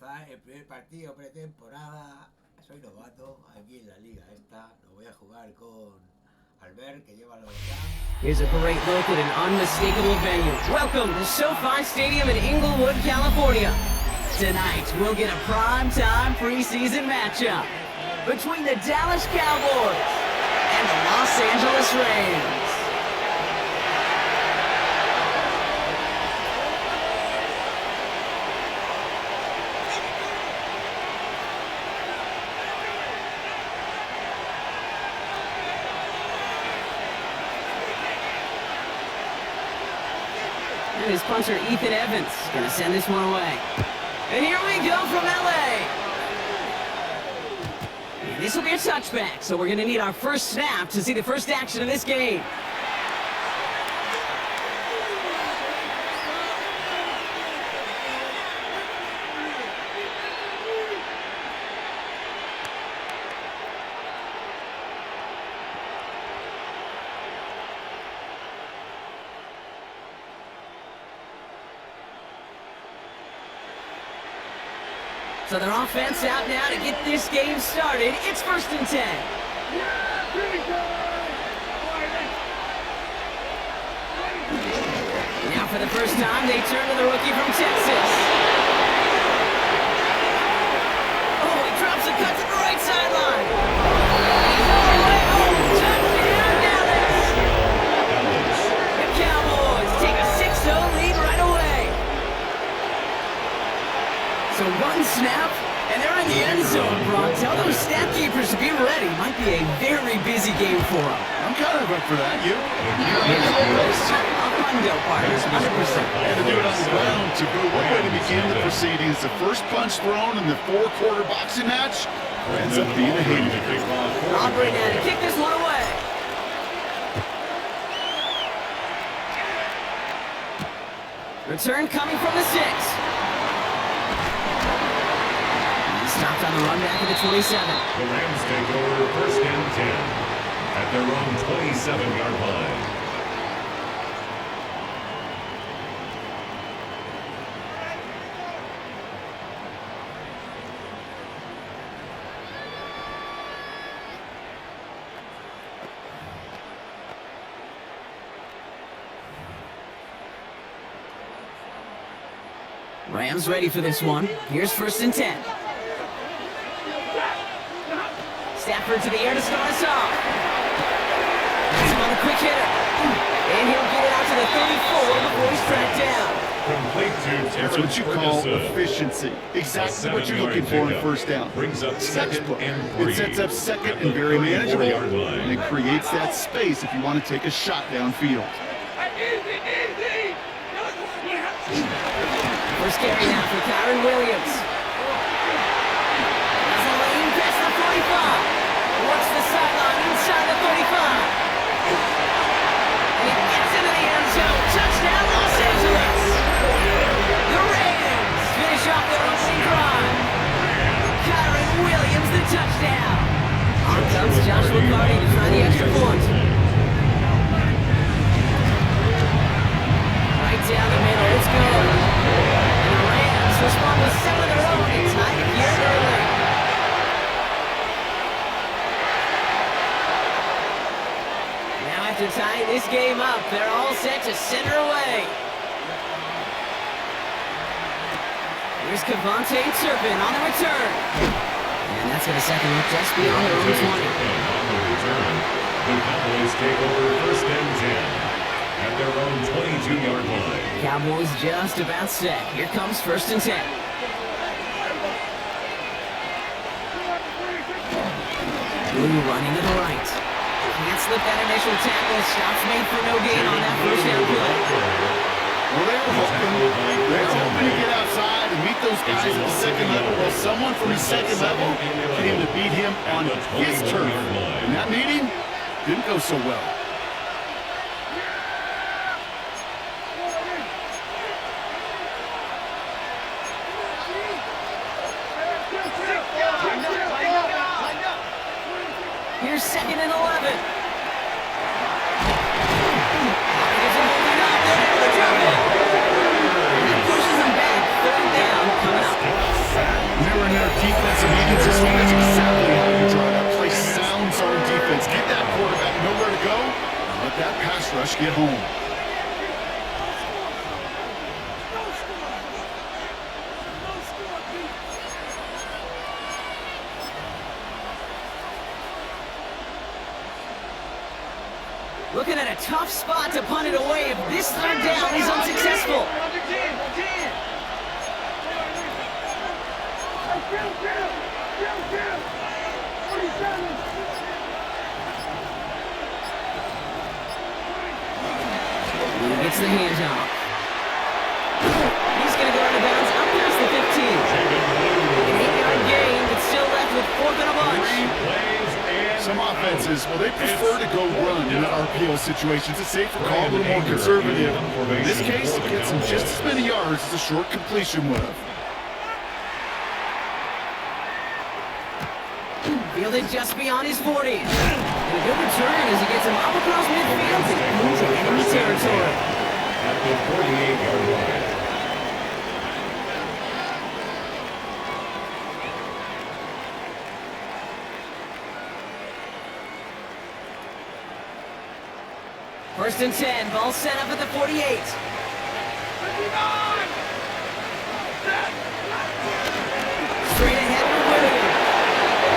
jugar el primer partido pretemporada. Soy novato aquí en la liga esta. Lo voy a jugar con Albert, que lleva los ya. Here's a great look at an unmistakable venue. Welcome to SoFi Stadium in Inglewood, California. Tonight, we'll get a prime-time preseason matchup between the Dallas Cowboys and the Los Angeles Rams. And his punter, Ethan Evans, gonna send this one away. And here we go from LA. And this will be a touchback, so we're gonna need our first snap to see the first action of this game. So their offense out now to get this game started. It's 1st and 10. Now for the first time, they turn to the rookie from Texas. Oh, he drops a cut to the right sideline. Touchdown, Dallas! The Cowboys take a 6-0 lead right away. So one snap, and they're in the end zone, Braun. Tell those stat keepers to be ready. Might be a very busy game for them. I'm kind of up for that. You? A hundo partners, 100%. And to do it on the ground, to go what way to begin the proceedings. The first punch thrown in the 4-quarter boxing match ends up being a haymaker. Aubrey now to kick this one away. Return coming from the 6. Stopped on the run back at the 27. The Rams take over 1st and 10 at their own 27-yard line. Rams ready for this one. Here's 1st and 10. Stafford to the air to start us off. He's on a quick hitter. And he'll get it out to the 34 before he's tracked down. Complete to That's what you call efficiency. Exactly what you're looking for in first down. Brings up 2nd and 3. It sets up 2nd and very manageable, and it creates that space if you want to take a shot downfield. First carry now for Kyron Williams. Has a lane past the 45. Works the sideline inside the 35. And he gets into the end zone. Touchdown, Los Angeles. The Rams finish off their opening drive. Kyron Williams, the touchdown. On comes Josh McCarty to try the extra point. Right down the middle. Let's go. And the Rams respond with 7 of their own and tie it here early. After tying this game up, they're all set to center away. Here's Cavante Turpin on the return. And that's going to second look just beyond their own 20. On the return, the Cowboys take over 1st and 10 at their own 22-yard line. Cowboys just about set. Here comes 1st and 10. Blue running to the right. Can't slip that initial tackle. Stops made for no gain on that first down play. Well, they were hoping to get outside and meet those guys at the 2nd level. Well, someone from the 2nd level came to beat him on his turf. And that meeting didn't go so well. Here's 2nd and 11. He pushes him back. 3rd down coming up. rush get home. Looking at a tough spot to punt it away if this third down is unsuccessful. He gets the hands off. He's going to go out of bounds out past the 15. An 8-yard gain, but still left with 4th and a bunch. Some offenses, well, they prefer to go run in that RPO situations. It's safe to call a little more conservative. In this case, it gets him just as many yards as a short completion would have. Fielded just beyond his 40. And a good return as he gets him up across midfield and into enemy territory. At the 48-yard line. First and 10, ball set up at the 48. Straight ahead for Williams.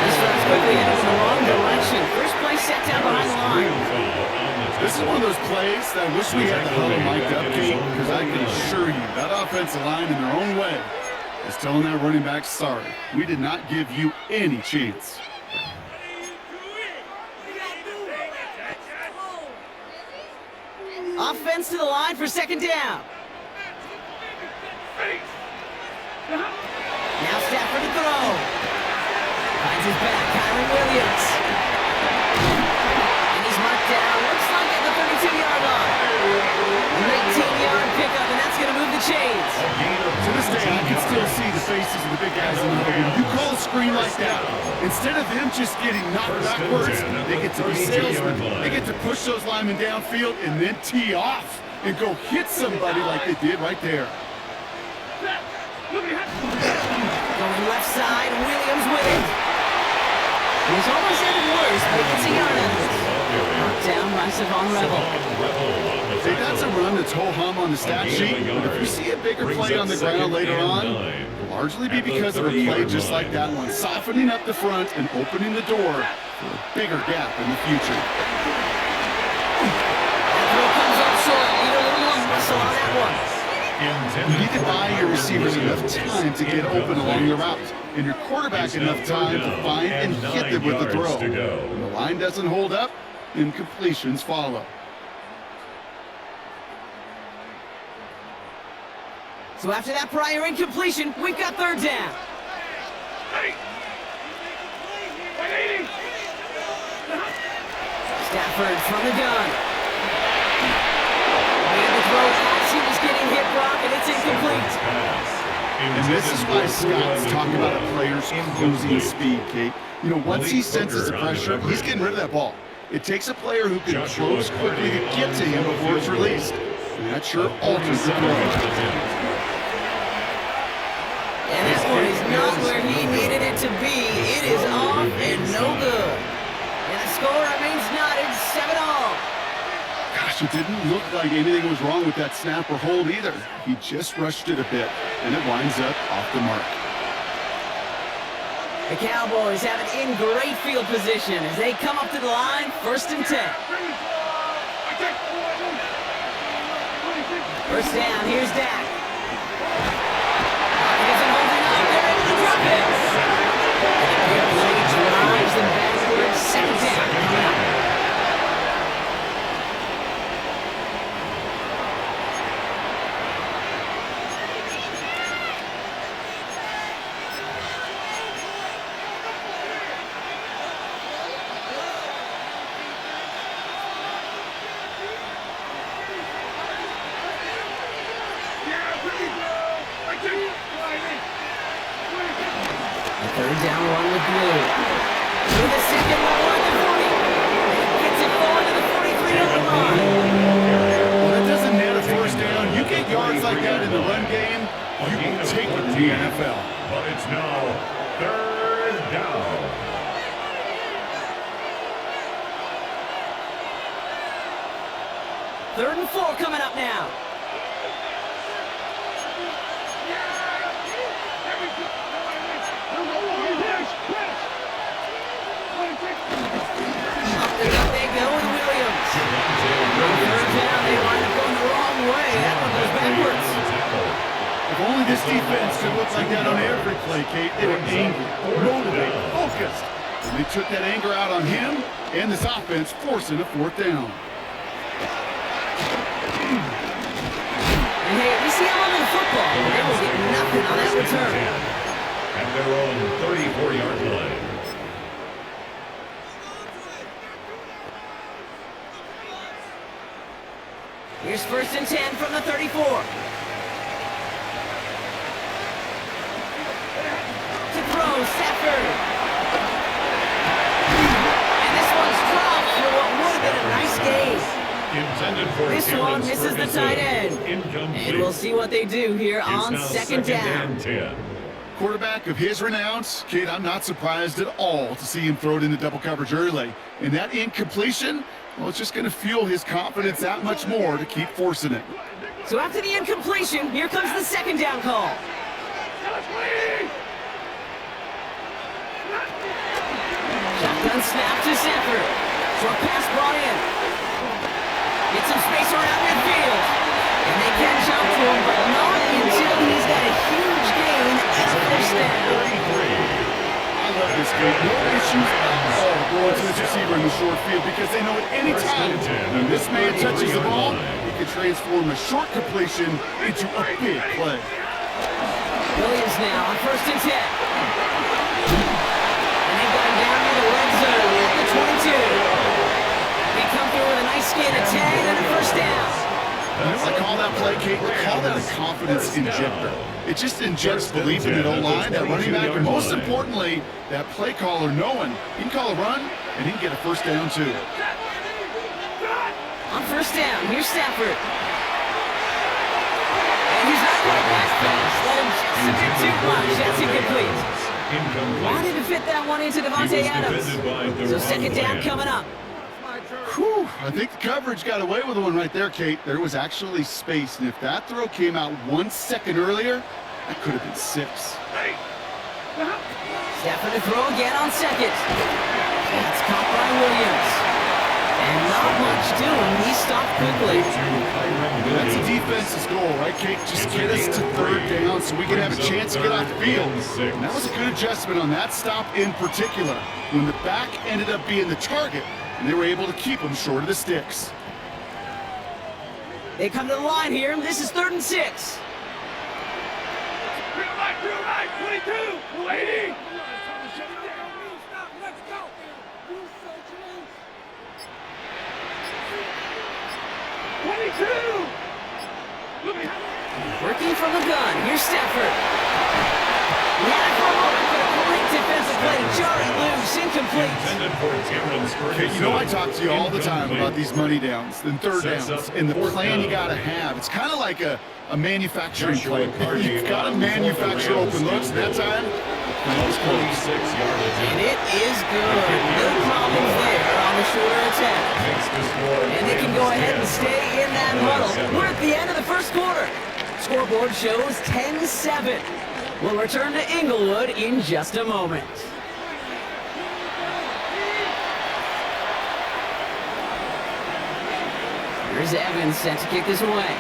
This runs quickly and in the wrong direction. First play set down behind the line. This is one of those plays that I wish we had the huddle mic'd up, Kate, because I can assure you that offensive line in their own way is telling that running back, sorry, we did not give you any chance. Offense to the line for second down. Now Stafford to throw. Finds his back, Kyron Williams. And he's marked down, looks like at the 32-yard line. An 18-yard pickup, and that's going to move the chains. To this day, I can still see the faces of the big guys in the huddle. When you call a screen like that, instead of them just getting knocked backwards, they get to be salesmen. They get to push those linemen downfield and then tee off and go hit somebody like they did right there. Going left side, Williams with it. He's almost ended worse, but he gets a yard out of it. Knocked down by Savon Rebel. See, that's a run that's ho-hum on the stat sheet, but if you see a bigger play on the ground later on, it'll largely be because of a play just like that one, softening up the front and opening the door for a bigger gap in the future. That throw comes up short. Need a little more muscle on that one. You need to buy your receivers enough time to get open along the route, and your quarterback enough time to find and hit them with the throw. When the line doesn't hold up, incompletions follow. So after that prior incompletion, we've got third down. Stafford from the gun. Made the throw as he was getting hit, Brock, and it's incomplete. And this is why Scott's talking about a player's closing speed, Kate. You know, once he senses the pressure, he's getting rid of that ball. It takes a player who can close quickly to get to him before it's released. And that sure alters the throw. And this one is not where he needed it to be. It is off and no good. And the score remains knotted 7-all. Gosh, it didn't look like anything was wrong with that snap or hold either. He just rushed it a bit, and it winds up off the mark. The Cowboys have it in great field position as they come up to the line, 1st and 10. First down, here's Dak. Drives them backwards, second down. Third down, one with Blue. To the second level at the 40. Gets it forward to the 43-yard line. Well, that doesn't net a first down. You get yards like that in the run game, you can take it to the NFL. But it's now third down. 3rd and 4 coming up now. Up they go with Williams. On 3rd down, they wind up going the wrong way. That one goes backwards. If only this defense could look like that on every play, Kate. They were angry, motivated, focused. And they took that anger out on him and this offense, forcing a 4th down. And hey, we see how long in football, but they will get nothing on that return. At their own 34-yard line. Here's 1st and 10 from the 34. To throw, Stafford. And this one's dropped for what would have been a nice gain. Intended for This one misses the tight end. And we'll see what they do here on 2nd down. 10. Quarterback of his renounce, Kate, I'm not surprised at all to see him throw it into double coverage early. And that incompletion, well, it's just going to fuel his confidence that much more to keep forcing it. So after the incompletion, here comes the 2nd down call. Shotgun snap to Stafford. Short pass brought in. Get some space around midfield. And they can jump to him, but not until he's got a huge gain at 1st down. I love this game. No issues at all going to this receiver in the short field because they know at any time when this man touches the ball, he can transform a short completion into a big play. Williams now on 1st and 10. And they've got him down near the red zone at the 22. They come through with a nice gain of 10 and a 1st down. I call that play, Kate, I call that a confidence injector. It just injects belief in that O-line, that running back, and most importantly, that play caller knowing he can call a run and he can get a 1st down too. On 1st down, here's Stafford. And he's not quite past pass. Let him just a bit too much. That's incomplete. Why did it fit that one into Devontae Adams? So 2nd down coming up. Whew, I think the coverage got away with one right there, Kate. There was actually space, and if that throw came out 1 second earlier, that could have been 6. Stafford to throw again on 2nd. That's caught by Williams. And not much doing. He stopped quickly. That's the defense's goal, right, Kate? Just get us to 3rd down so we can have a chance to get off the field. And that was a good adjustment on that stop in particular, when the back ended up being the target, and they were able to keep him short of the sticks. They come to the line here. This is 3rd and 6. 22, 280. Working from the gun. Here's Stafford. Yeah, for a moment, but a great defensive play. Jarring loose, incomplete. Okay, you know I talk to you all the time about these money downs and 3rd downs and the plan you got to have. It's kind of like a manufacturing play. You've got to manufacture open looks. That time, that was close. And it is good. No problems there on the shorter attack. And they can go ahead and stay in that huddle. We're at the end of the 1st quarter. Scoreboard shows 10-7. We'll return to Inglewood in just a moment. Here's Evans set to kick this away.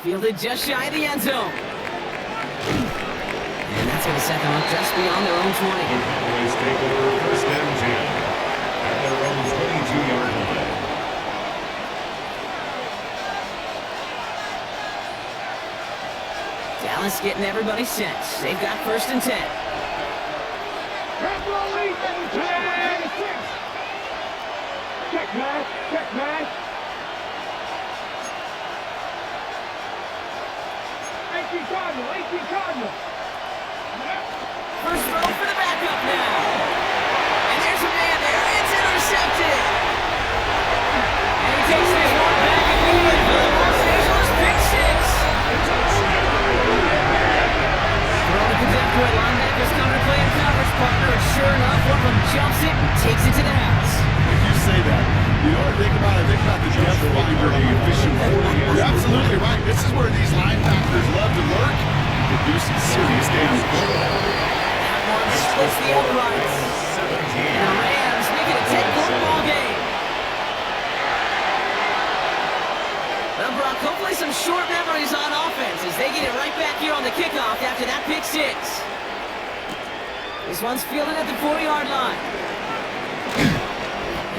Fielded just shy of the end zone. And that's going to set them up just beyond their own 20. The Cowboys take over 1st and 10 at their own 22-yard line. Dallas getting everybody set. They've got 1st and 10. Check man, check man. 18 Cardinal, 18 Cardinal. First throw for the backup now. And there's a man there. It's intercepted. And he takes this one back and leads for the Los Angeles pick 6. Throwing the depth to it. Linebackers coming to play in coverage partner. And sure enough, one of them jumps it and takes it to the some short memories on offense as they get it right back here on the kickoff after that pick six. This one's fielded at the 4-yard line.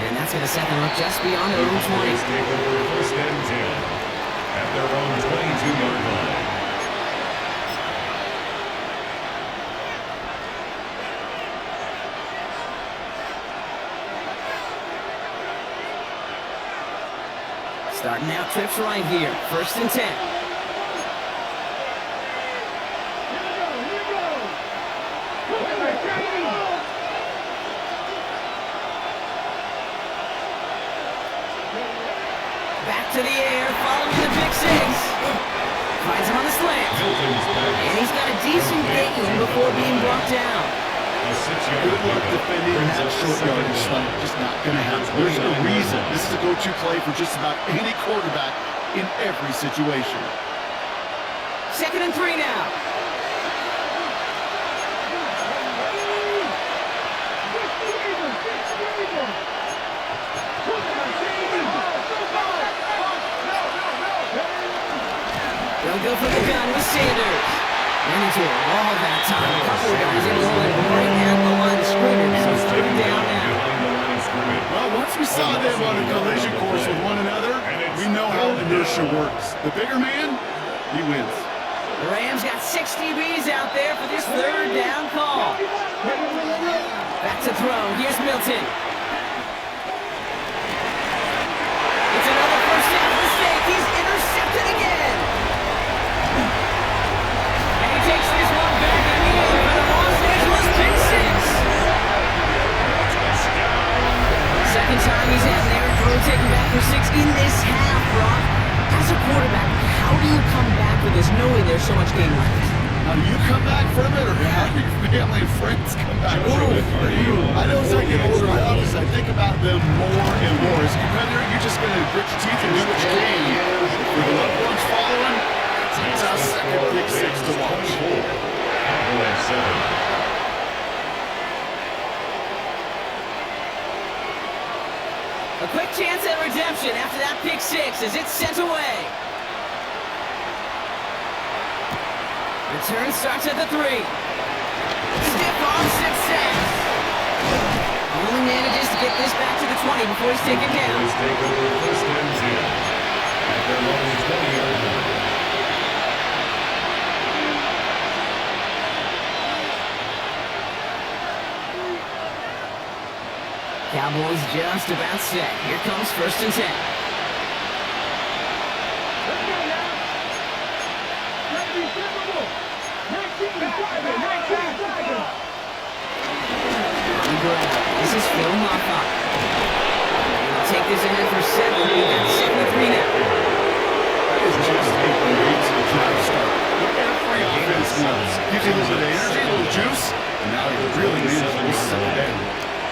And that's going to set them up just beyond their own 20. Take over first and 10 at their own 22-yard line. Starting out trips right here. First and 10. Back to the air, following the pick six. Finds him on the slant. And he's got a decent gain before being brought down. Good luck defending that short yardage slant. Just not going to happen. There's a reason. This is a go-to play for just about any quarterback in every situation. 2nd and 3 now. They'll go for the gun with Sanders. And into a wall that time. A couple of guys able to hold it right at the line of scrimmage. So it's 3rd down now. Well, once we saw them on a collision course with one another, we know how inertia works. The bigger man, he wins. The Rams got 6 DBs out there for this 3rd down call. Back to throw. Here's Milton. It's another first down mistake. He's intercepted again. And he takes this one back in the end for the Los Angeles pick six. Second time he's out there and throw taken back for 6 in this half, Brock. As a quarterback, how do you come back with this knowing there's so much game left? How do you come back from it, or how do your family and friends come back from it? I know as I get older, I think about them more and more. As a competitor, you're just going to grit your teeth and do what you can. For the loved ones following, it's our second pick six to watch. A quick chance at redemption after that pick six as it's sent away. Return starts at the 3. Stiff arm success. Only manages to get this back to the 20 before he's taken down. Take over first and 10 at their own 20-yard line. Cowboys just about set. Here comes first and 10. This is Phil Moffa. He'll take this ahead for 7. We got 7-3 now. That is just a great drive start. Every offense wants. Gives you a little bit of energy, a little juice, and now you're really managing to settle down.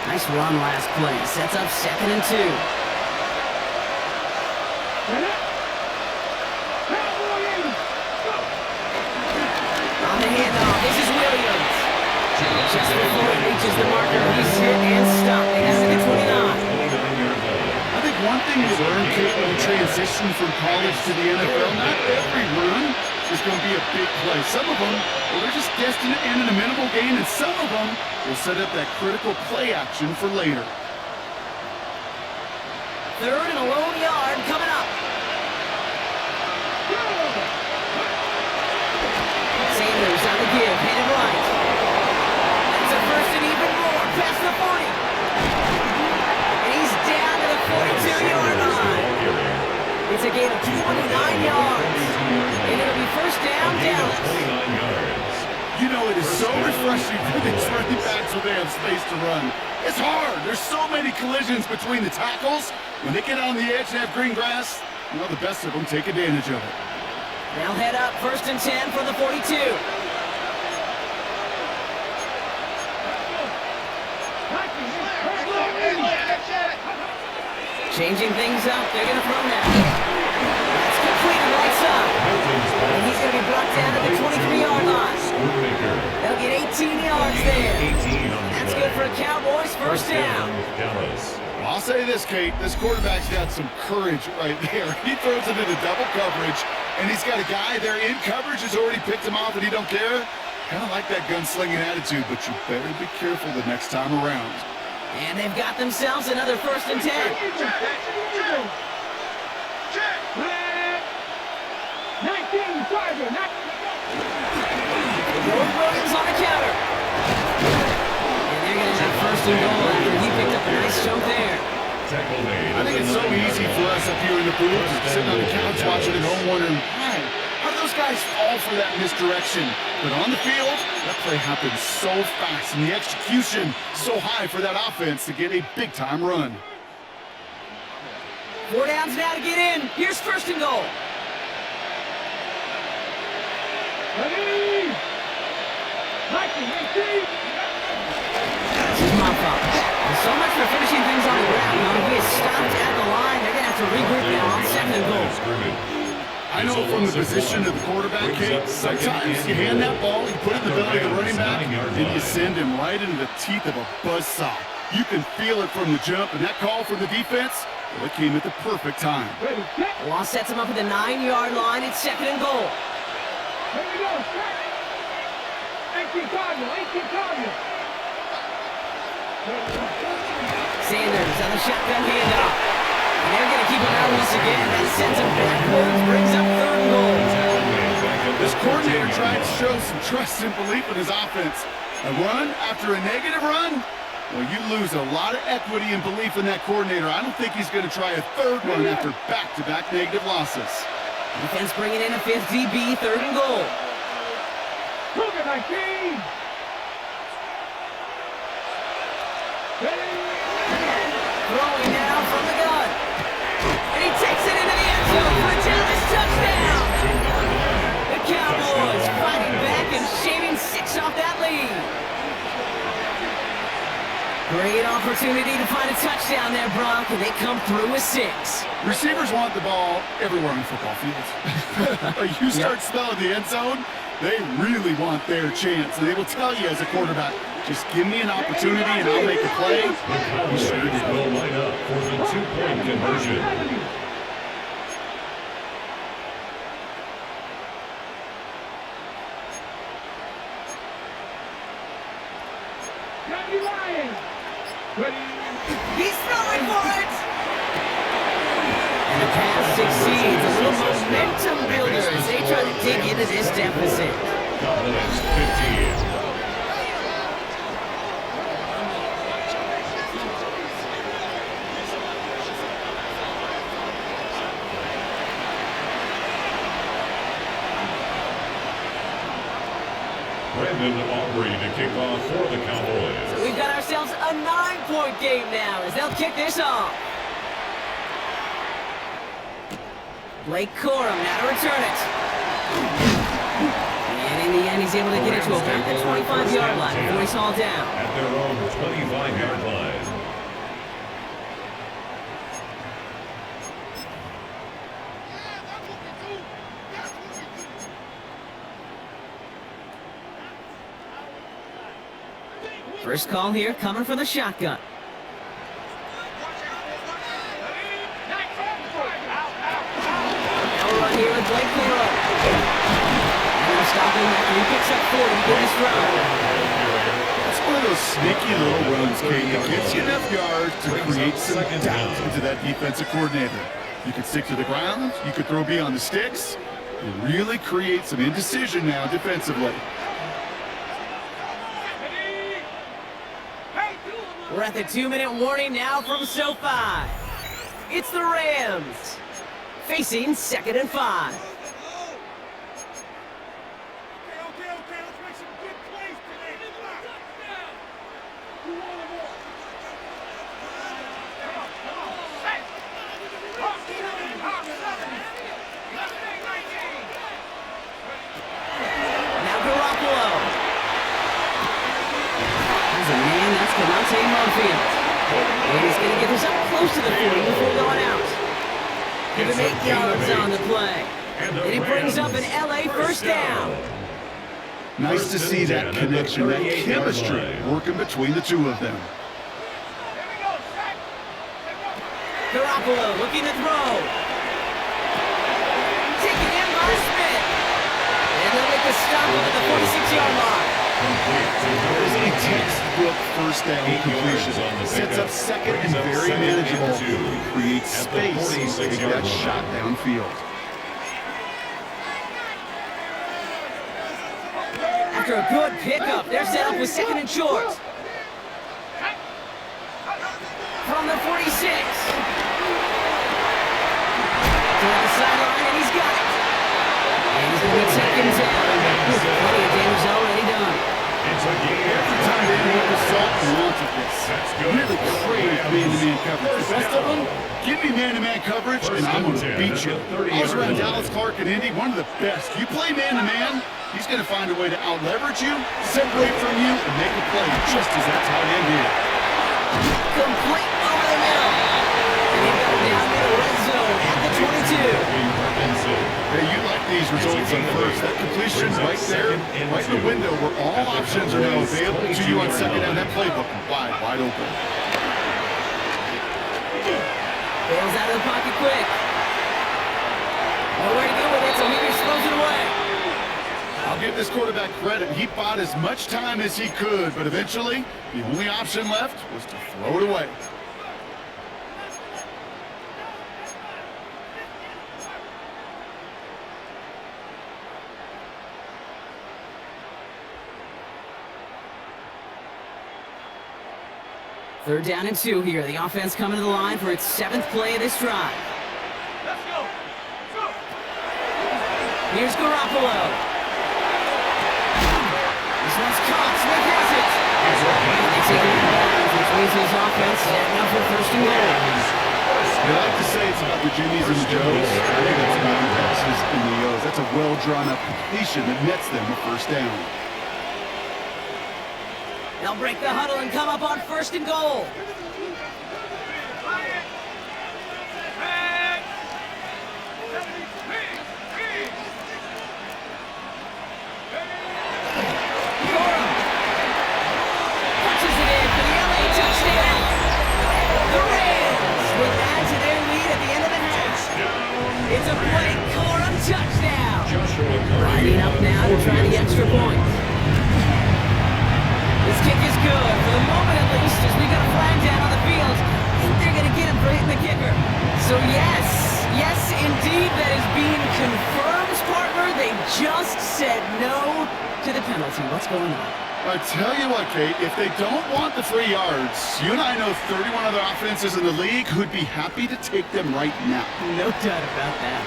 Nice run last play. Sets up 2nd and 2. On the handoff, this is Williams. Just before he reaches the marker, he's hit and stopped. They got it at 29. I think one thing you learn, Kate, when you transition from college to the NFL, not every run is going to be a big play. Some of them, well, they're just destined to end in a minimal gain, and some of them will set up that critical play action for later. 3rd and a lone yard coming up. Sanders on the give, headed right. That's a first and even more, past the 40. And he's down to the 42-yard line. It's a gain of 29 yards. And it'll be first down, Dallas. 29 yards. You know, it is so refreshing for these running backs when they have space to run. It's hard. There's so many collisions between the tackles. When they get on the edge and have green grass, you know, the best of them take advantage of it. They'll head up first and 10 for the 42. Changing things up. They're going to throw now. That's completed right side. And he's going to be brought down to the 23-yard line. They'll get 18 yards there. That's good for the Cowboys. First down. I'll say this. this, Kate. This quarterback's got some courage right there. He throws it into double coverage, and he's got a guy there in coverage who's already picked him off, and he don't care. Kind of like that gunslinging attitude, but you better be careful the next time around. And they've got themselves another 1st and 10. Williams on the counter. And they're going to have 1st and goal after he picked up a nice jump there. I think it's so easy for us up here in the booth, sitting on the couch watching at home wondering, man, how do those guys fall for that misdirection? But on the field, that play happens so fast, and the execution so high for that offense to get a big-time run. 4 downs now to get in. Here's 1st and goal. Ready? This is my fault. So much for finishing things on the ground. He is stopped at the line. They're going to have to regroup now on 2nd and goal. I know from the position of the quarterback, Kate, sometimes you hand that ball, you put it in the belly of the running back, and you send him right into the teeth of a buzzsaw. You can feel it from the jump, and that call from the defense, well, it came at the perfect time. Law sets him up at the 9-yard line. It's 2nd and goal. Here we go. 18 Cardinal. Sanders on the shotgun handoff. And they're going to keep him out once again. That sends him backwards, brings up 3rd and goal. This coordinator tried to show some trust and belief in his offense. A run after a negative run? Well, you lose a lot of equity and belief in that coordinator. I don't think he's going to try a 3rd run after back-to-back negative losses. Defense bringing in a 5th DB, 3rd and goal. 19. Throwing now from the gun. And he takes it into the end zone for a Dallas touchdown. The Cowboys fighting back and shaving 6 off that lead. Great opportunity to find a touchdown there, Brock, and they come through with 6. Receivers want the ball everywhere on football fields. You start smelling the end zone, they really want their chance. And they will tell you as a quarterback, just give me an opportunity and I'll make a play. The Cowboys will line up for the 2-point conversion. He's throwing for it! And the pass succeeds. A little momentum builder as they try to dig into this deficit. Cowboys 15. To kick off for the Cowboys. So we've got ourselves a 9-point game now as they'll kick this off. Blake Corum now to return it. And in the end, he's able to get it to about the 25-yard line before he's hauled down. At their own 25-yard line. First call here coming from the shotgun. Now run here with Blake Corum. And stop him after he picks up 40 to get this run. That's one of those sneaky little runs, Kate, that gets you enough yards to create some doubt into that defensive coordinator. You could stick to the ground, you could throw beyond the sticks, and really create some indecision now defensively. We're at the 2-minute warning now from SoFi. It's the Rams facing 2nd and 5. Okay, let's make some good plays today. Now Garoppolo. There's a man, that's Canante Monfield. And he's going to get this up close to the 40 before going out. Give him 8 yards on the play. And he brings up an LA first down. Nice to see that connection, that chemistry working between the two of them. Garoppolo looking to throw. Taken in by Smith. And they'll make the stop at the 46-yard line. There's a textbook first down completion. Sets up second and very manageable. Creates space to get that shot downfield. After a good pickup, they're set up with second and short. From the 46. Down the sideline, and he's got it. And he's going to be taken down. Plenty of damage already done. Every time they make the salt and wanted this. Really crave man-to-man coverage. The best of them, give me man-to-man coverage, and I'm going to beat you. I was around Dallas, Clark, and Indy, one of the best. You play man-to-man, he's going to find a way to out-leverage you, separate from you, and make a play just as that tight end did. Complete over the middle. And he got down to the red zone at the 22. Hey, you like these results on first. That completion right there, right in the window where all options are now available to you on second down. That playbook wide open. Bails out of the pocket quick. Nowhere to go with it, so Mira throws it away. I'll give this quarterback credit. He bought as much time as he could, but eventually, the only option left was to throw it away. Third down and 2 here. The offense coming to the line for its 7th play of this drive. Let's go. Here's Garoppolo. This one's caught. Smith has it. And they take it out, which means his offense setting up for first and goal. They like to say it's about the Jimmies and the Joes. I think it's about the X's and the O's. That's a well-drawn-up completion that nets them a first down. They'll break the huddle and come up on first and goal. Punches it in for the LA touchdown. The Rams will add to their lead at the end of the half. It's a Blake Corum touchdown. Lining up now to try the extra point. This kick is good, for the moment at least, as we got a flag down on the field. I think they're going to get him for hitting the kicker. So yes, indeed, that is being confirmed, partner. They just said no to the penalty. What's going on? I tell you what, Kate, if they don't want the 3 yards, you and I know 31 other offenses in the league who'd be happy to take them right now. No doubt about that.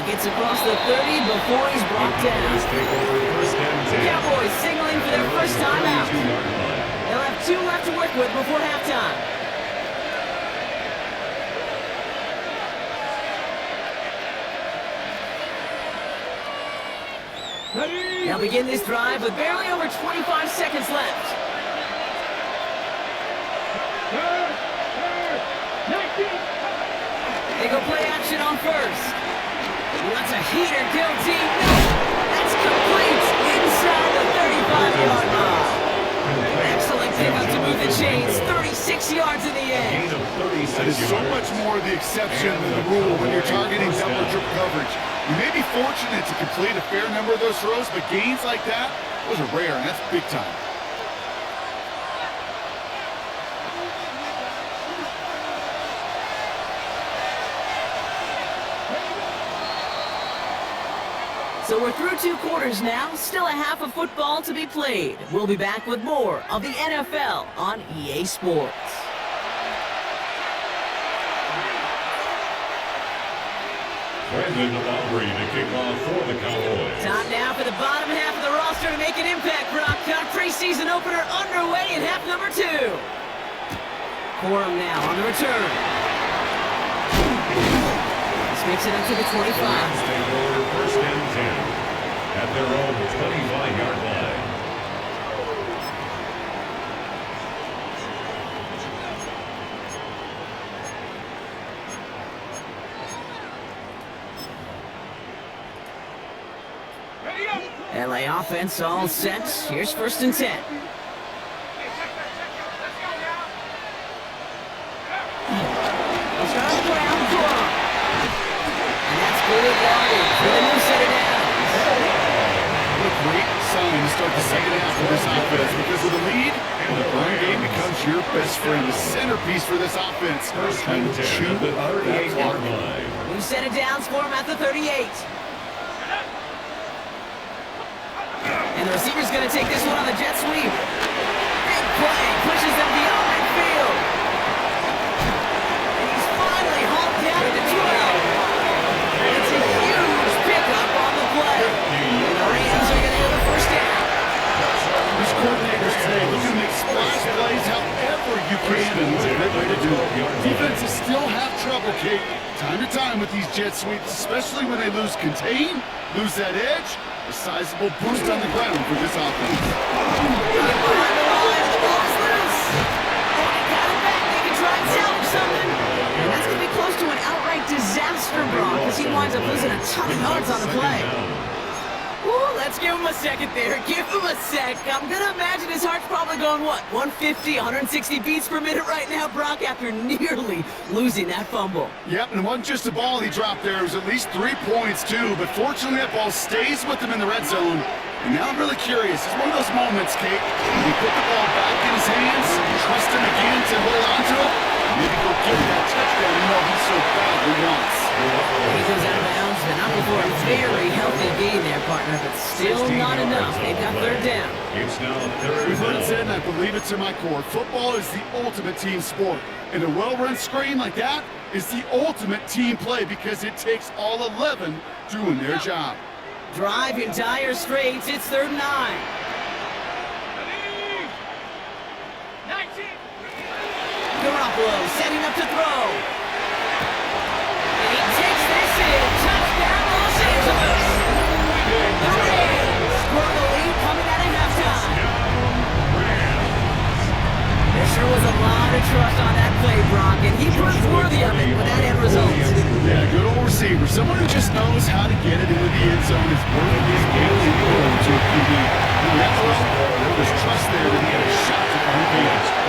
Gets across the 30 before he's brought down. The Cowboys signaling for their first time out. They'll have 2 left to work with before halftime. They'll begin this drive with barely over 25 seconds left. They go play action on first. That's a heater, guilty. No, that's complete inside the 35-yard line. Excellent pickup to move the chains. 36 yards in the end. That is so much more the exception than the rule when you're targeting double or triple coverage. You may be fortunate to complete a fair number of those throws, but gains like that, those are rare, and that's big time. So we're through 2 quarters now, still a half of football to be played. We'll be back with more of the NFL on EA Sports. Brandon Aubrey to kick off for the Cowboys. Time now for the bottom half of the roster to make an impact. Brock Cut preseason opener underway in half number 2. Corum now on the return. Makes it up to the 25. Take over first and 10 at their own 25-yard line. LA offense all set. Here's first and 10. start the second half of this offense because with a lead, the run game becomes your best friend, the centerpiece for this offense. First And and 10 chew at the that 38-yard clock. line. We've set it down, score him at the 38. And the receiver's going to take this one on the jet sweep. Big play, pushes them beyond midfield. And he's finally hauled down to the 12. It's a huge pickup on the play. And the Rams are going to get the first down. These coordinators today look to make splash plays however you can, and what a great way to do it. Defenses still have trouble, Kate, time to time with these jet sweeps, especially when they lose contain, lose that edge. A sizable boost on the ground for this offense. Behind the line, and the ball's loose. Oh, they got it back. They can try and salvage something. And that's going to be close to an outright disaster, Brock, because he winds up losing a ton of yards on the play. Ooh, let's give him a second there. Give him a sec. I'm going to imagine his heart's probably going, what, 150, 160 beats per minute right now, Brock, after nearly losing that fumble. Yep, and it wasn't just a ball he dropped there. It was at least 3 points, too. But fortunately, that ball stays with him in the red zone. And now I'm really curious. It's one of those moments, Kate, when you put the ball back in his hands, trust him again to hold on to it, maybe go get that touchdown you know he so badly wants. He goes out of bounds, but not before a very healthy gain there, partner, but still not enough. They've got third down. It's now third We've heard it down. said, and I believe it to my core, football is the ultimate team sport. And a well-run screen like that is the ultimate team play because it takes all 11 doing their job. Drive in dire straits. It's 3rd and 9. 19. Garoppolo setting up to throw. And he takes this in. Touchdown, Los Angeles. The Rams score the lead coming out of halftime. There sure was a lot of trust on that play, Brock, and he proved worthy of it with that end result. Yeah, good old receiver. Someone who just knows how to get it into the end zone is worth his daily goal to a QB. And that's well, there was trust there that he had a shot to find It's the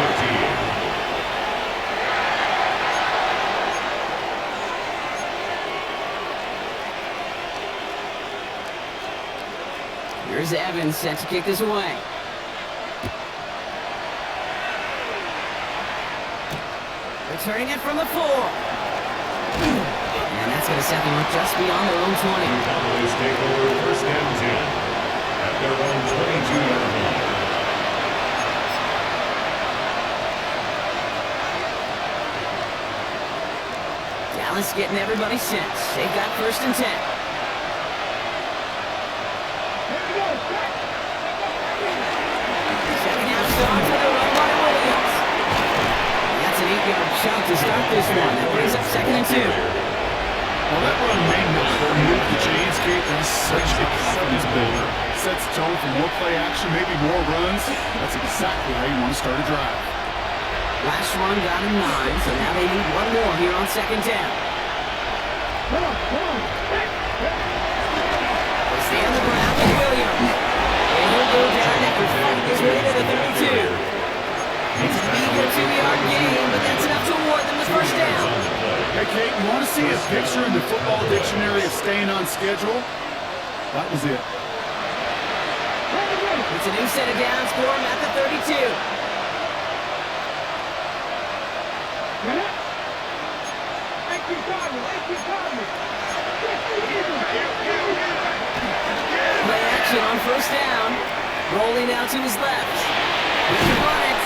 14. Here's Evans set to kick this away. Returning it from the 4. And that's going to set them up just beyond their own 20. Cowboys take over first and 10 at their own 22-yard line. Dallas getting everybody set. They've got 1st and 10. Second half starts with a run by Williams. And that's an 8-yard chunk to start this one. That brings up 2nd and 2. Well, that run may not move the chains, Kate. That is such a confidence builder. Sets the tone for more play action, maybe more runs. That's exactly how you want to start a drive. Last run got him 9, so now they need one more here on 2nd down. They stay on the ground with Williams. And he'll go down after fighting his way to the 32. It's a meager 2-yard gain, but that's enough to award them the first down. Hey, Kate, you want to see a picture in the football dictionary of staying on schedule? That was it. It's a new set of downs for him at the 32. Play action on 1st down. Rolling out to his left. He can run it.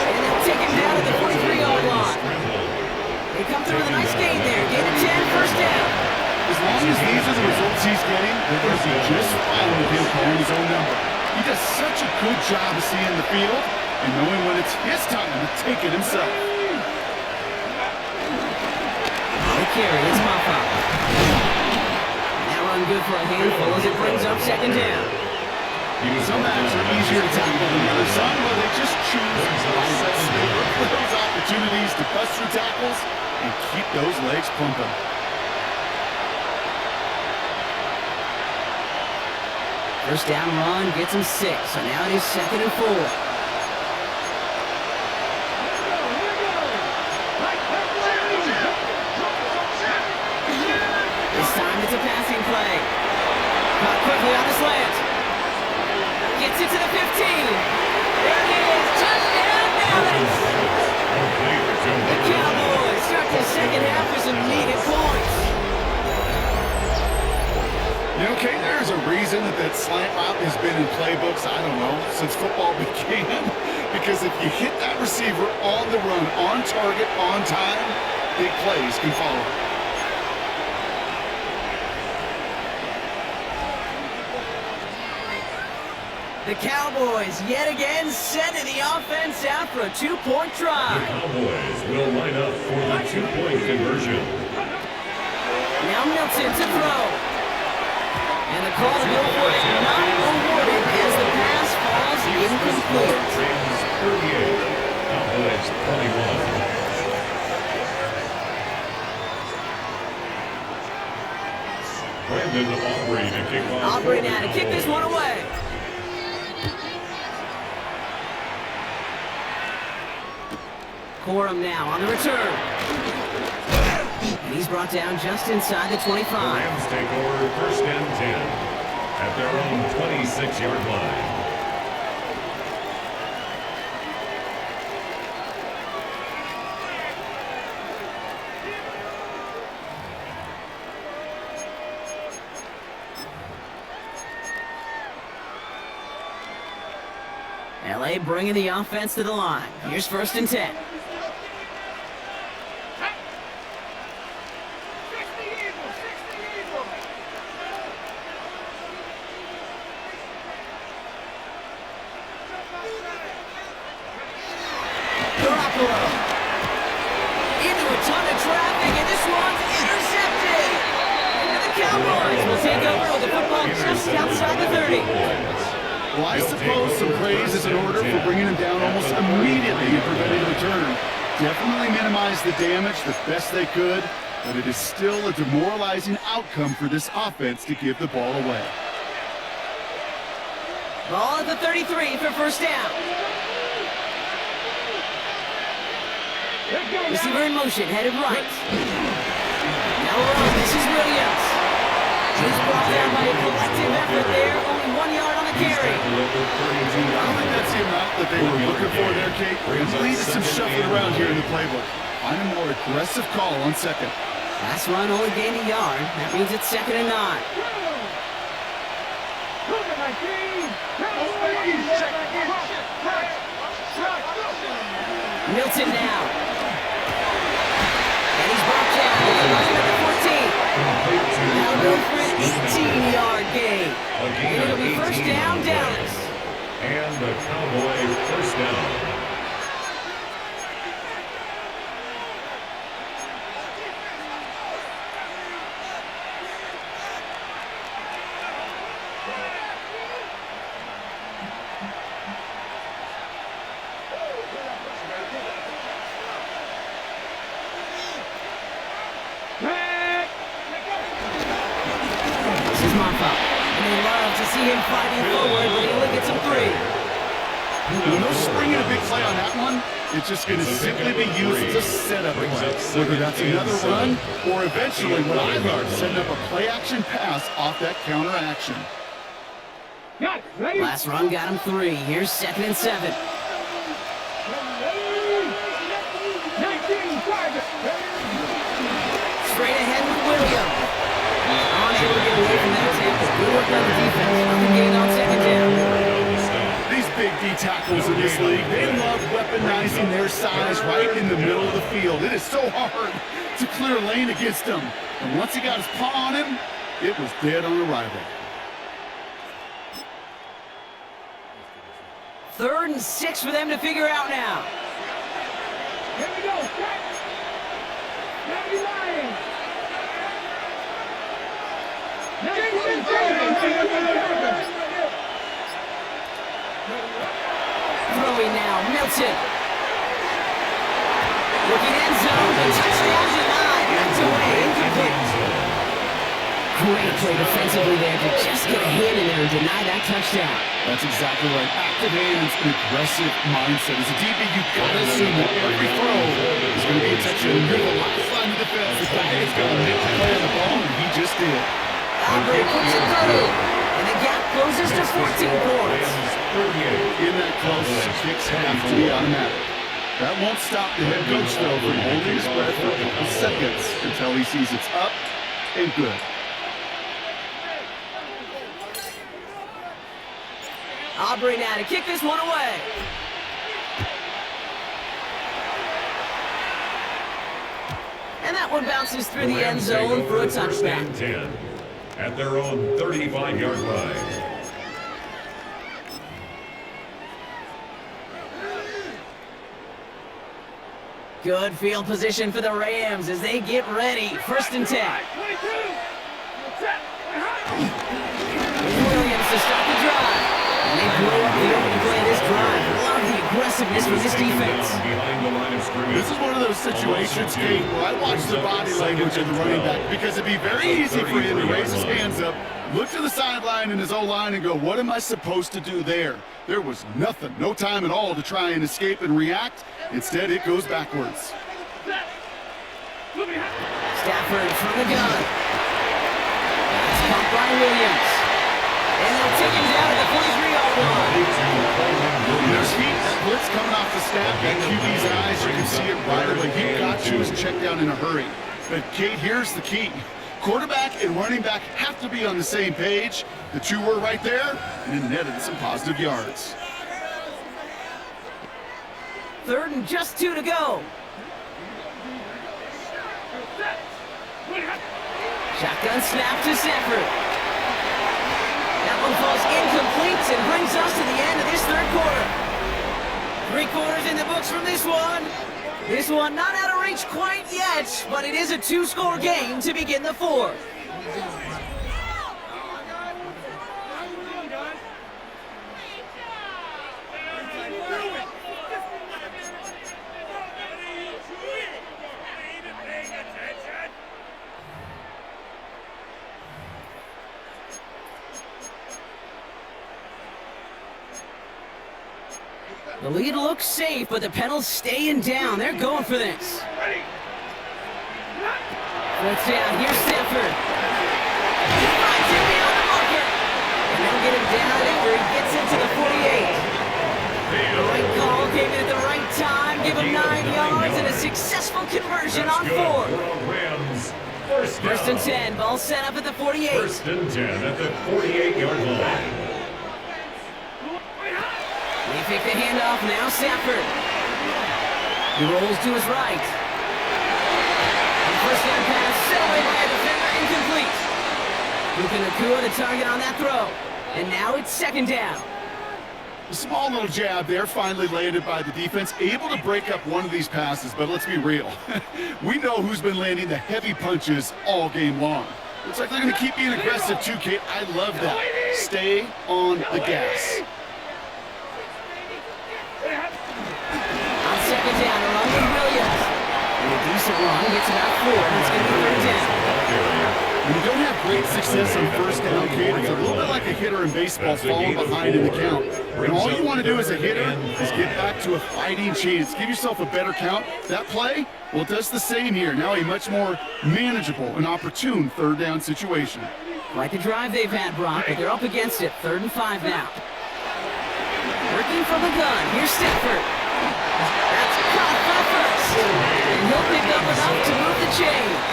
And they'll take him down at the 43-yard line. They come through with a nice gain there. Gain of 10, 1st down. As long as these are the results he's getting, they're going to be just fine with him calling his own number. He does such a good job of seeing the field and knowing when it's his time to take it himself. The carry is Maffa. That run good for a handful as it brings up 2nd down. Some backs are easier to tackle than others. Some, well, they just choose mindsets. They look for those opportunities to bust through tackles and keep those legs pumping. First down run gets him 6, so now it is 2nd and 4. This time it's a passing play. Caught quickly on the slant. Gets it to the 15. There it is. Touchdown, Dallas. The Cowboys start the second half with some needed points. You know, Kate, there's a reason that slant route has been in playbooks, I don't know, since football began. Because if you hit that receiver on the run, on target, on time, big plays can follow. The Cowboys yet again sending the offense out for a two-point The drive. Cowboys will line up for the two-point conversion. Now Milton to throw. And the call to go for it not awarded as the pass falls incomplete. Rams 38, Cowboys 21. Brandon Aubrey to kick off. Aubrey now to kick this one away. Corum now on the return. And he's brought down just inside the 25. The Rams take over first and 10 at their own 26-yard line. LA bringing the offense to the line. Here's first and 10. Into a ton of traffic, and this one's intercepted. And the Cowboys will take over with the football just outside the 30. Well, I suppose some praise is in order for bringing him down almost immediately and preventing the return. Definitely minimized the damage the best they could, but it is still a demoralizing outcome for this offense to give the ball away. Ball at the 33 for first down. Receiver in motion, headed right. Now this is Williams. He's brought down by a collective effort there, only 1 yard on the carry. I don't think that's the amount that they were looking for there, Kate. There needed some shuffling around here in the playbook. Find a more aggressive call on second. Pass run only gained a yard. That means it's second and 9. Milton now. And he's brought down at the 14. Now go for an 18-yard gain. And it'll be first down, Dallas. And the Cowboy first down. See him fighting forward, but he only gets him 3. No springing a big play on that one. It's just going to simply be used as a setup play. Whether that's another run or eventually what I learned, setting up a play-action pass off that counter action. Last run got him 3. Here's second and 7. Straight ahead with Williams. Unable to get away from that tackle. Good work on the defense. Nothing gained on second down. These big D tackles in this league, they love weaponizing their size right in the middle of the field. It is so hard to clear lane against them. And once he got his paw on him, it was dead on arrival. 3rd and 6 for them to figure out now. Here we go. Throwing now, Milton. Looking end zone, the touchdown denied. Knocked away, incomplete. Great play defensively there to just get a hand in there and deny that touchdown. That's exactly right. Active hands, an aggressive mindset. As a DB, you've got to assume that every throw is going to be a touchdown. You're the last line of defense. The guy is going to make the play on the ball, and he just did. Aubrey puts it through, and the gap closes to 14 points. In that close, kicks have to be automatic. That won't stop the head coach, though, from holding his breath for a couple seconds until he sees it's up and good. Aubrey now to kick this one away. And that one bounces through the end zone for a touchdown. 10 at their own 35-yard line. Good field position for the Rams as they get ready. 1st and 10. Williams to start the drive. And they blow up the opening play of this drive. Love the aggressiveness from this defense. This is one of those situations, Kate, where I watch the body language of the running back because it'd be very easy for him to raise his hands up, look to the sideline in his O-line and go, what am I supposed to do there? There was nothing, no time at all to try and escape and react. Instead, it goes backwards. Stafford from the gun. That's caught by Williams. And they'll take him down at the 43-yard line. There's heat, that blitz coming off the snap, that QB's eyes, you can see it right away. He got to his check down in a hurry. But Kate, here's the key. Quarterback and running back have to be on the same page. The two were right there, and it netted some positive yards. 3rd and just 2 to go. Shotgun snap to Stafford. That one falls incomplete and brings us to the end of this 3rd quarter. 3 quarters in the books from this one. This one not out of reach quite yet, but it is a 2-score game to begin the 4th. The lead looks safe, but the Penals staying down. They're going for this. 4th down, here's Stafford. He finds him beyond the marker. And they'll get him down after he gets into the 48. The right call came in at the right time, give him 9 yards and a successful conversion on 4th. 1st and 10, ball set up at the 48. 1st and 10 at the 48-yard line. They fake the handoff, now Stafford. He rolls to his right. The 1st down pass set away by a defender, incomplete. Luka Nakua the target on that throw. And now it's 2nd down. A small little jab there, finally landed by the defense, able to break up one of these passes, but let's be real. We know who's been landing the heavy punches all game long. Looks like they're going to keep being aggressive too, Kate. I love that. Stay on the gas. On 2nd down, along with Williams. And a decent run gets about 4, and it's going to be 3rd down. When you don't have great success on 1st down, Kate, it's a little bit like a hitter in baseball falling behind in the count. And all you want to do as a hitter is get back to a fighting chance. Give yourself a better count. That play, well, it does the same here. Now a much more manageable and opportune 3rd down situation. Quite the drive they've had, Brock, but they're up against it. 3rd and 5 now. Working from the gun, here's Stafford. That's caught by First. And he'll pick up enough to move the chains.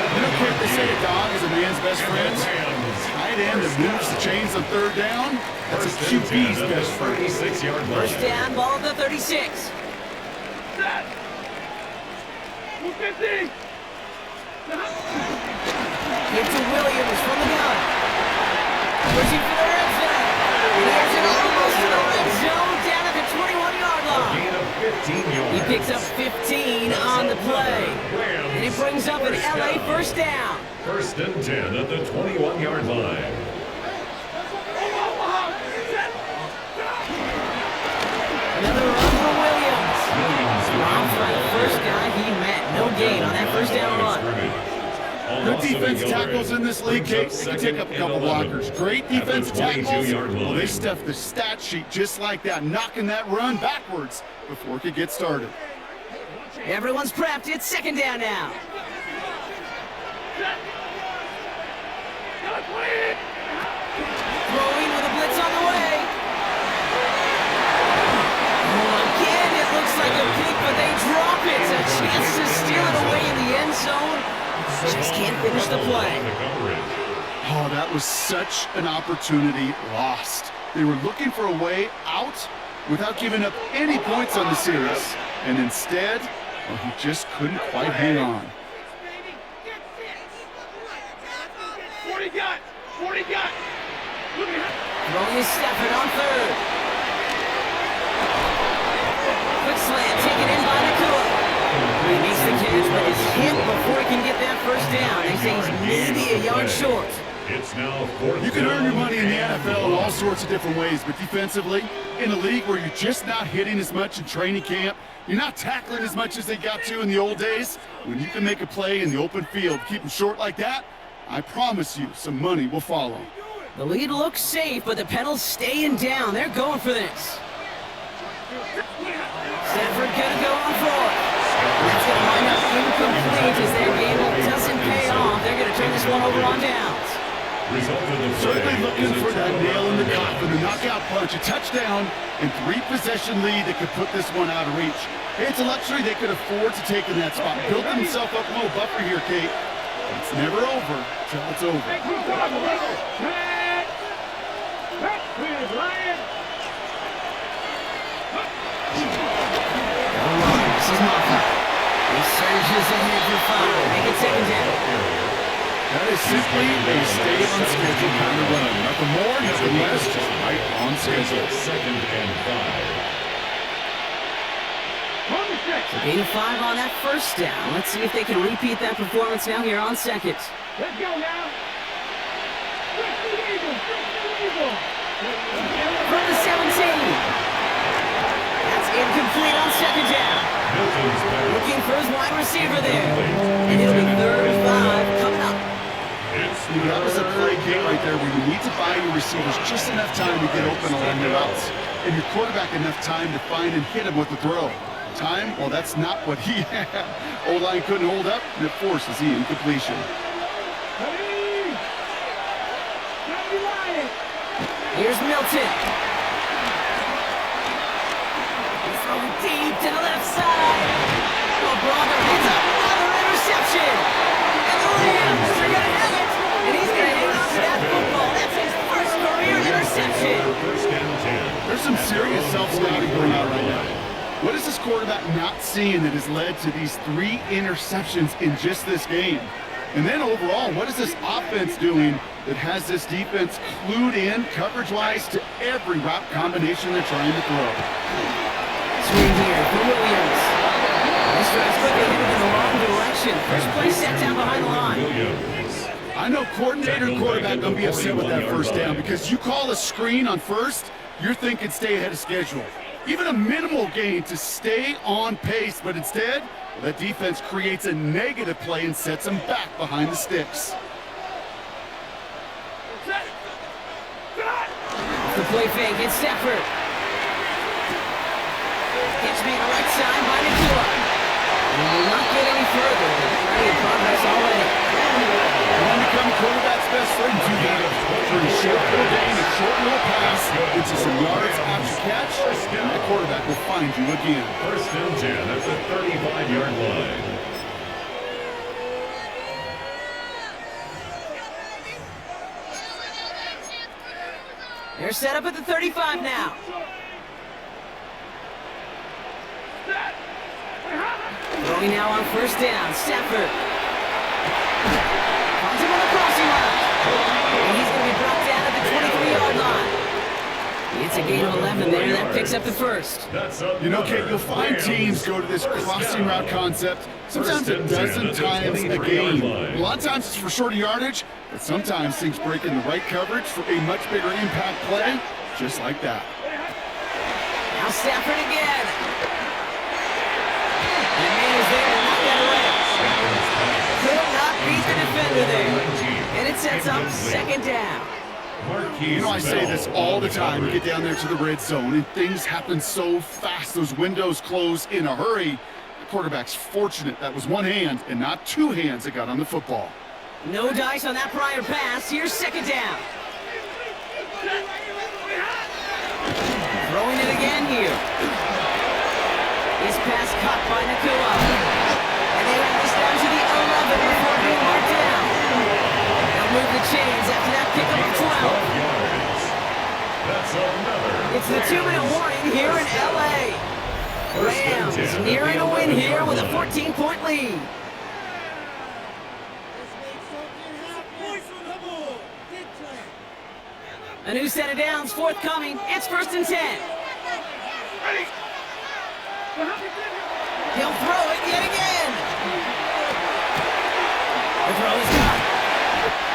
You know, Kate, they say a dog is a man's best friend. Tight end that moves the chains on 3rd down, that's a QB's best friend. 1st down, ball at the 36. Give to Williams from the gun. Pushing for the red zone. And he has it almost to the red zone, down at the 21-yard line. He picks up 15 on the play. And it brings up an LA 1st down. 1st and 10 at the 21-yard line. Another run for Williams. Rob for the 1st guy he met. No gain on that 1st down run. Good defense tackles in this league, Kate. They can take up a couple blockers. Great defense tackles. Well, they stuff the stat sheet just like that, knocking that run backwards before it could get started. Everyone's prepped. It's 2nd down now. chance to steal it away in the end zone. Just can't finish the play. Oh, that was such an opportunity lost. They were looking for a way out without giving up any points on the series. And instead, well, he just couldn't quite hang on. 40 got! 40 got! Throwing his Stafford on third. Quick slant, taken in by Nakua. He makes the catch, but is hit before he can get that first down. They say he's maybe a yard short. It's now fourth. You can earn your money in the NFL in all sorts of different ways, but defensively, in a league where you're just not hitting as much in training camp, you're not tackling as much as they got to in the old days, when you can make a play in the open field, keep them short like that, I promise you some money will follow. The lead looks safe, but the pedal's staying down. They're going for this. Stafford gonna go on for it. That's gonna wind up incomplete as their gamble doesn't pay off. They're gonna turn this one over on downs. Certainly looking for that nail in the coffin, the knockout punch, a touchdown, and 3-possession lead that could put this one out of reach. It's a luxury they could afford to take in that spot. Built themselves up a little buffer here, Kate. It's never over till it's over. This is Moffa. He surges ahead for 5. Make it second down. That is simply a stay-on-schedule kind of run. Nothing more, nothing less, just right on schedule. Second and 5. So gain of 5 on that first down. Let's see if they can repeat that performance now here on second. Let's go now! From the 17. That's incomplete on second down. Looking for his wide receiver there. And it'll be third and 5 coming up. That was a play game right there where you need to buy your receivers just enough time to get open along their routes. And your quarterback enough time to find and hit him with the throw. Time? Well, that's not what he had. O-line couldn't hold up, and it forces the incompletion. Here's Milton. He's throwing deep to the left side. Oh, Bronco hits up another interception. And the Rams are going to have it. And he's going to hang on to that football. That's his first career interception. There's some serious self-scouting going on right now. What is this quarterback not seeing that has led to these 3 interceptions in just this game? And then overall, what is this offense doing that has this defense clued in, coverage-wise, to every route combination they're trying to throw? Swing here for Williams. This drive's quickly headed in the wrong direction. First play set down behind the line. I know coordinator and quarterback going to be upset with that first down because you call a screen on first, you're thinking stay ahead of schedule. Even a minimal gain to stay on pace, but instead, that defense creates a negative play and sets them back behind the sticks. The play fake, it's Stafford. It's made right side by Nakua. And will not get any further. Plenty of progress already. And when becoming quarterback's best friend, you got to turn a short little gain, a short little pass into some yards after catch, and that quarterback will find you again. First and 10 at the 35-yard line. They're set up at the 35 now. Throwing now on first down, Stafford. Finds him on the crossing line. And he's going to be brought down at the 23-yard line. It's a gain of 11 there. That picks up the first. You know, Kate, you'll find teams go to this crossing route concept sometimes a dozen times a game. A lot of times it's for shorter yardage, but sometimes things break in the right coverage for a much bigger impact play, just like that. Now Stafford again. And the man is there to knock that away. Could not beat the defender there. And it sets up second down. You know, I say this all the time. You get down there to the red zone, and things happen so fast. Those windows close in a hurry. The quarterback's fortunate that was one hand and not 2 hands that got on the football. No dice on that prior pass. Here's second down. Throwing it again here. This pass caught by Nakua. it before being marked down. They'll move the chains after that pickup of 12. That's another. It's the 2-minute warning here in LA. Rams nearing a win here with a 14-point lead. A new set of downs forthcoming. It's 1st and 10. He'll throw it yet again. The throw is caught.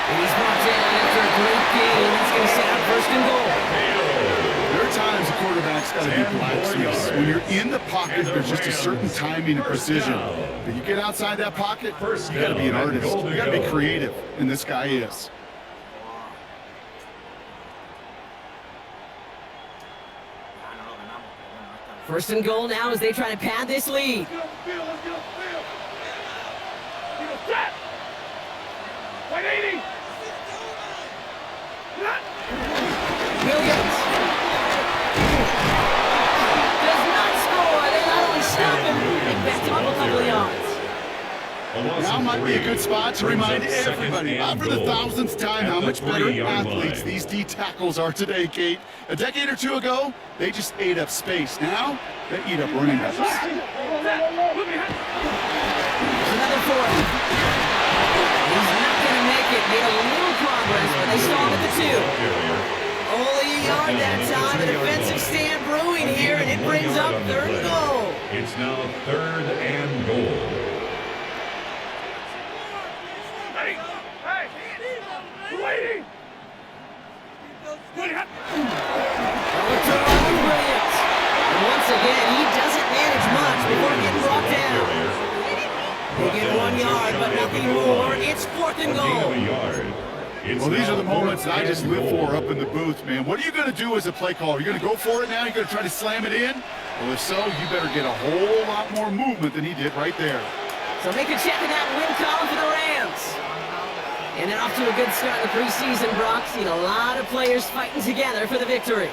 And he's brought down after a great game. It's going to set up 1st and goal. There are times a quarterback's got to be blacksmiths. When you're in the pocket, there's just a certain timing and precision. But you get outside that pocket, you got to be an artist. You got to be creative, and this guy is. First and goal now as they try to pad this lead. Williams does not score. They not only stop him, they backed him up a couple of yards. Now might be a good spot to remind everybody, not for the 1,000th time, how much better athletes these D tackles are today, Kate. A decade or two ago, they just ate up space. Now, they eat up running backs. Another 4. He's not going to make it. Made a little progress, but they stalled at the 2. Only a yard that time. A defensive stand brewing here, and it brings up 3rd and goal. It's now 3rd and goal. Williams. And once again, he doesn't manage much before getting brought down. They get 1 yard, but nothing more. It's 4th and goal. Well, these are the moments that I just live for up in the booth, man. What are you going to do as a play caller? You're going to go for it now? You're going to try to slam it in? Well, if so, you better get a whole lot more movement than he did right there. So make a check in that win column for the Rams. And they're off to a good start in the preseason, Brock. Seen a lot of players fighting together for the victory.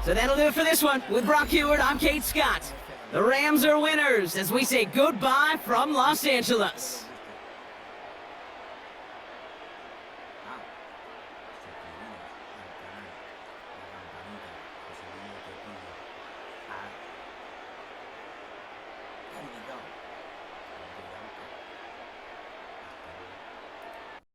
So that'll do it for this one. With Brock Heward, I'm Kate Scott. The Rams are winners as we say goodbye from Los Angeles.